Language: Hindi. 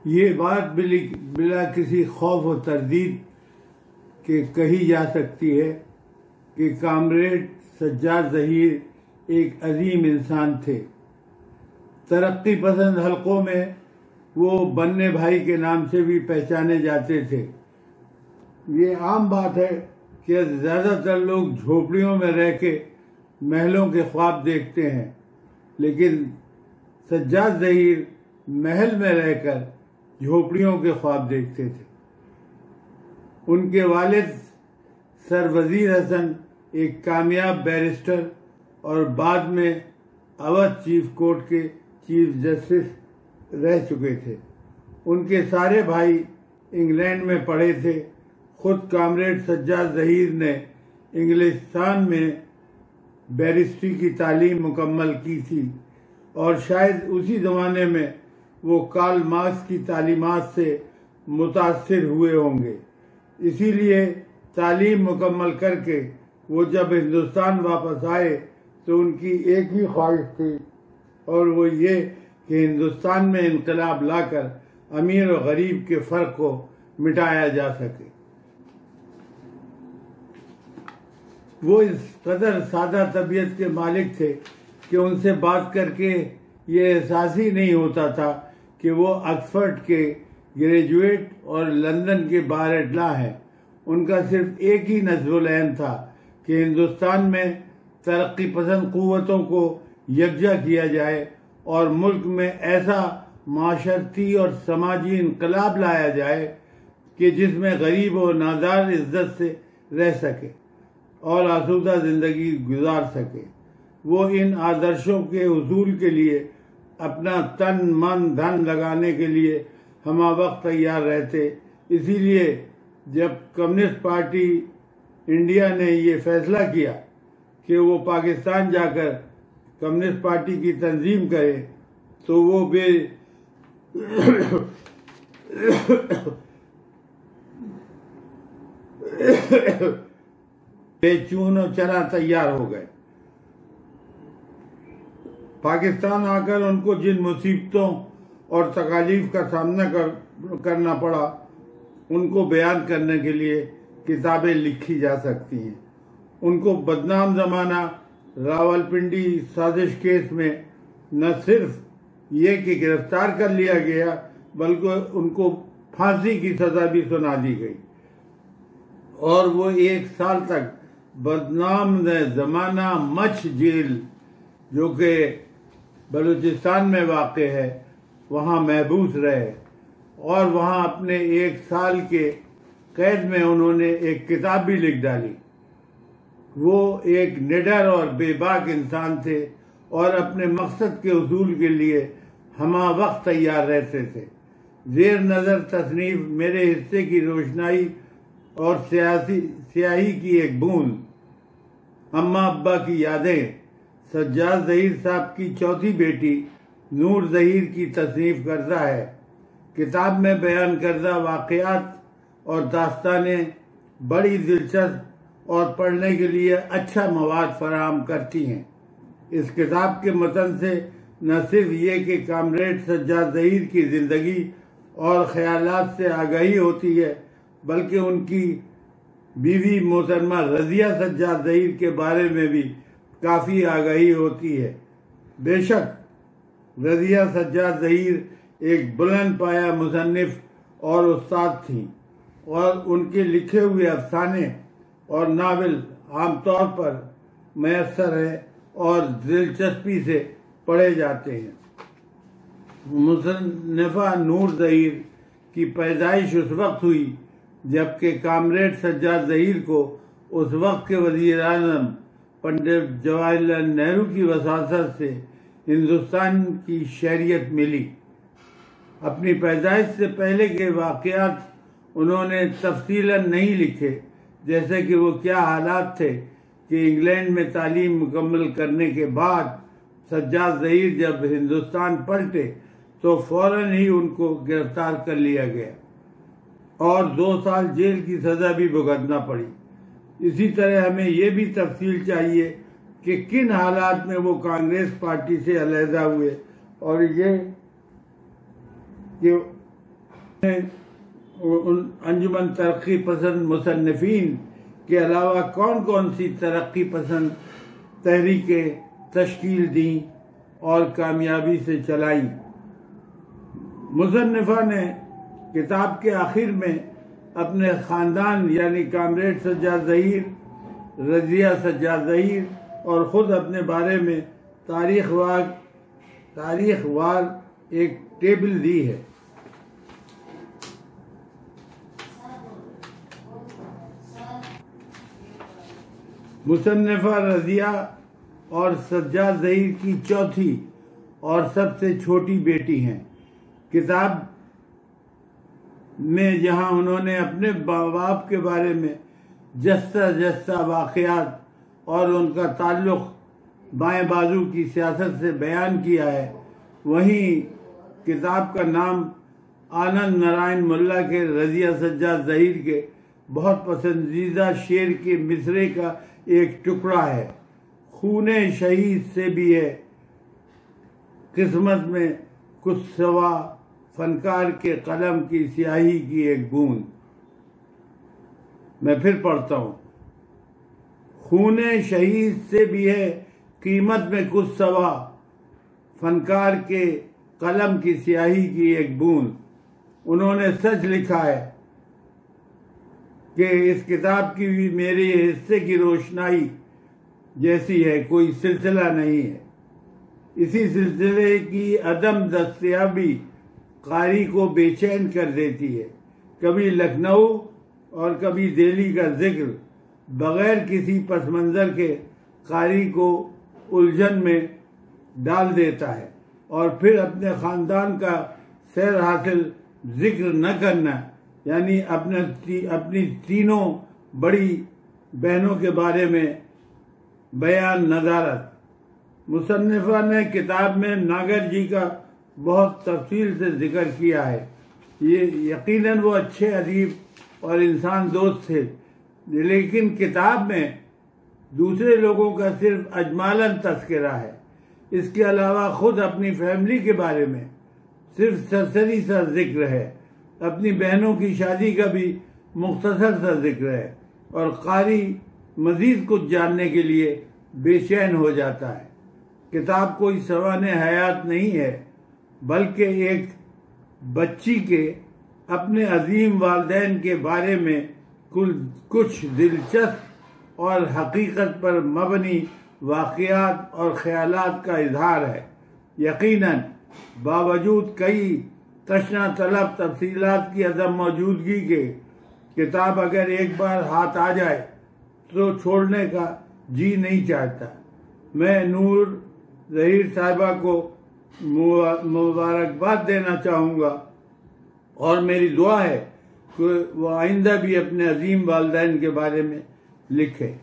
ये बात बिला किसी खौफ और तरदीद के कही जा सकती है कि कामरेड सज्जाद ज़हीर एक अजीम इंसान थे। तरक्की पसंद हलकों में वो बन्ने भाई के नाम से भी पहचाने जाते थे। ये आम बात है कि ज़्यादातर लोग झोपड़ियों में रह के महलों के ख्वाब देखते हैं, लेकिन सज्जाद ज़हीर महल में रहकर झोपड़ियों के ख्वाब देखते थे। उनके वालिद सर वजीर हसन एक कामयाब बैरिस्टर और बाद में अवध चीफ कोर्ट के चीफ जस्टिस रह चुके थे। उनके सारे भाई इंग्लैंड में पढ़े थे। खुद कामरेड सज्जाद ज़हीर ने इंग्लिस्तान में बैरिस्ट्री की तालीम मुकम्मल की थी और शायद उसी ज़माने में वो कार्ल मार्क्स की तालीमात से मुतासिर हुए होंगे। इसीलिए तालीम मुकम्मल करके वो जब हिंदुस्तान वापस आए तो उनकी एक ही ख्वाहिश थी, और वो ये कि हिंदुस्तान में इनकलाब लाकर अमीर और गरीब के फ़र्क को मिटाया जा सके। वो इस कदर सादा तबीयत के मालिक थे कि उनसे बात करके ये एहसास ही नहीं होता था कि वो ऑक्सफोर्ड के ग्रेजुएट और लंदन के बारएटला हैं। उनका सिर्फ एक ही नज़्ब-उल-ऐन था कि हिंदुस्तान में तरक्की पसंद क़ुव्वतों को यकजा किया जाए और मुल्क में ऐसा माशरती और समाजी इनकलाब लाया जाए कि जिसमें गरीब और नादार इज्जत से रह सके और आसूदा ज़िंदगी गुजार सके। वो इन आदर्शों के हुसूल के लिए अपना तन मन धन लगाने के लिए हमावक्त तैयार रहते। इसीलिए जब कम्युनिस्ट पार्टी इंडिया ने ये फैसला किया कि वो पाकिस्तान जाकर कम्युनिस्ट पार्टी की तंजीम करे, तो वो बेचून और चना तैयार हो गए। पाकिस्तान आकर उनको जिन मुसीबतों और तकालीफ का सामना करना पड़ा, उनको बयान करने के लिए किताबें लिखी जा सकती हैं। उनको बदनाम ज़माना रावलपिंडी साजिश केस में न सिर्फ ये कि गिरफ्तार कर लिया गया, बल्कि उनको फांसी की सज़ा भी सुना दी गई और वो 1 साल तक बदनाम ज़माना मछ जेल, जो कि बलूचिस्तान में वाक़ है, वहाँ महबूस रहे और वहाँ अपने 1 साल के कैद में उन्होंने एक किताब भी लिख डाली। वो एक निडर और बेबाक इंसान थे और अपने मकसद के उसूल के लिए हमा वक्त तैयार रहते थे। ज़ेर नज़र तसनीफ मेरे हिस्से की रोशनाई और स्याही की एक बूंद, अम्मा अब्बा की यादें, सज्जाद ज़हीर साहब की चौथी बेटी नूर ज़हीर की तसनीफ करदा है। किताब में बयान करदा वाक़यात और दास्तानें बड़ी दिलचस्प और पढ़ने के लिए अच्छा मवाद फराहम करती हैं। इस किताब के मतन से न सिर्फ ये कि कामरेड सज्जाद ज़हीर की ज़िंदगी और ख़यालात से आगाही होती है, बल्कि उनकी बीवी मोहतरमा रज़िया सज्जाद ज़हीर के बारे में भी काफ़ी आगाही होती है। बेशक रज़िया सज्जाद ज़हीर एक बुलंद पाया मुसन्निफ़ और उस्ताद थीं और उनके लिखे हुए अफ़साने और नावल आमतौर पर मयस्सर है और दिलचस्पी से पढ़े जाते हैं। मुसन्निफ़ा नूर ज़हीर की पैदाइश उस वक्त हुई जबकि कामरेड सज्जाद ज़हीर को उस वक्त के वज़ीर आज़म पंडित जवाहरलाल नेहरू की वसासत से हिंदुस्तान की शहरियत मिली। अपनी पैदाइश से पहले के वाक़यात उन्होंने तफसीलन नहीं लिखे, जैसे कि वो क्या हालात थे कि इंग्लैंड में तालीम मुकम्मल करने के बाद सज्जाद ज़हीर जब हिंदुस्तान पलटे तो फ़ौरन ही उनको गिरफ्तार कर लिया गया और 2 साल जेल की सज़ा भी भुगतना पड़ी। इसी तरह हमें ये भी तफसील चाहिए कि किन हालात में वो कांग्रेस पार्टी से अलहदा हुए और ये कि उन अंजुमन तरक्की पसंद मुसन्निफीन के अलावा कौन कौन सी तरक्की पसंद तहरीकें तश्कील दी और कामयाबी से चलाई। मुसन्निफा ने किताब के आखिर में अपने ख़ानदान यानी कामरेड सज्जाद ज़हीर, रज़िया सज्जाद ज़हीर और ख़ुद अपने बारे में तारीख़वार एक टेबल दी है। मुसन्निफा रज़िया और सज्जाद ज़हीर की चौथी और सबसे छोटी बेटी हैं। किताब में जहां उन्होंने अपने बाप के बारे में जस्ता वाक़यात और उनका ताल्लुक़ बाएं बाजू की सियासत से बयान किया है, वहीं किताब का नाम आनंद नारायण मुल्ला के रज़िया सज्जाद ज़हीर के बहुत पसंदीदा शेर के मिसरे का एक टुकड़ा है। खूने शहीद से भी है किस्मत में कुछ सवा, फनकार के कलम की स्याही की एक बूंद। मैं फिर पढ़ता हूँ। खूने शहीद से भी है कीमत में कुछ सवा, फनकार के कलम की स्याही की एक बूंद। उन्होंने सच लिखा है कि इस किताब की भी मेरे हिस्से की रोशनाई जैसी है, कोई सिलसिला नहीं है। इसी सिलसिले की अदम दस्तयाबी कारी को बेचैन कर देती है। कभी लखनऊ और कभी दिल्ली का जिक्र बगैर किसी पस मंज़र के कारी को उलझन में डाल देता है, और फिर अपने ख़ानदान का सैर हासिल जिक्र न करना यानी अपनी तीनों बड़ी बहनों के बारे में बयान नज़ारत। मुसन्निफा ने किताब में नागर जी का बहुत तफसील से जिक्र किया है। ये यकीनन वो अच्छे अदीब और इंसान दोस्त थे, लेकिन किताब में दूसरे लोगों का सिर्फ अजमालन तस्करा है। इसके अलावा खुद अपनी फैमिली के बारे में सिर्फ सरसरी सा जिक्र है। अपनी बहनों की शादी का भी मुख्तसर सा जिक्र है, और कारी मजीद कुछ जानने के लिए बेचैन हो जाता है। किताब कोई सवाने हयात नहीं है, बल्कि एक बच्ची के अपने अजीम वालिदैन के बारे में कुछ दिलचस्प और हकीकत पर मबनी वाक़यात और ख़यालात का इजहार है। यकीनन बावजूद कई तशना तलब तफसीलात की अदम मौजूदगी के किताब अगर एक बार हाथ आ जाए तो छोड़ने का जी नहीं चाहता। मैं नूर ज़हीर साहिबा को मुबारकबाद देना चाहूँगा, और मेरी दुआ है कि वो आइंदा भी अपने अजीम वालिदैन के बारे में लिखे।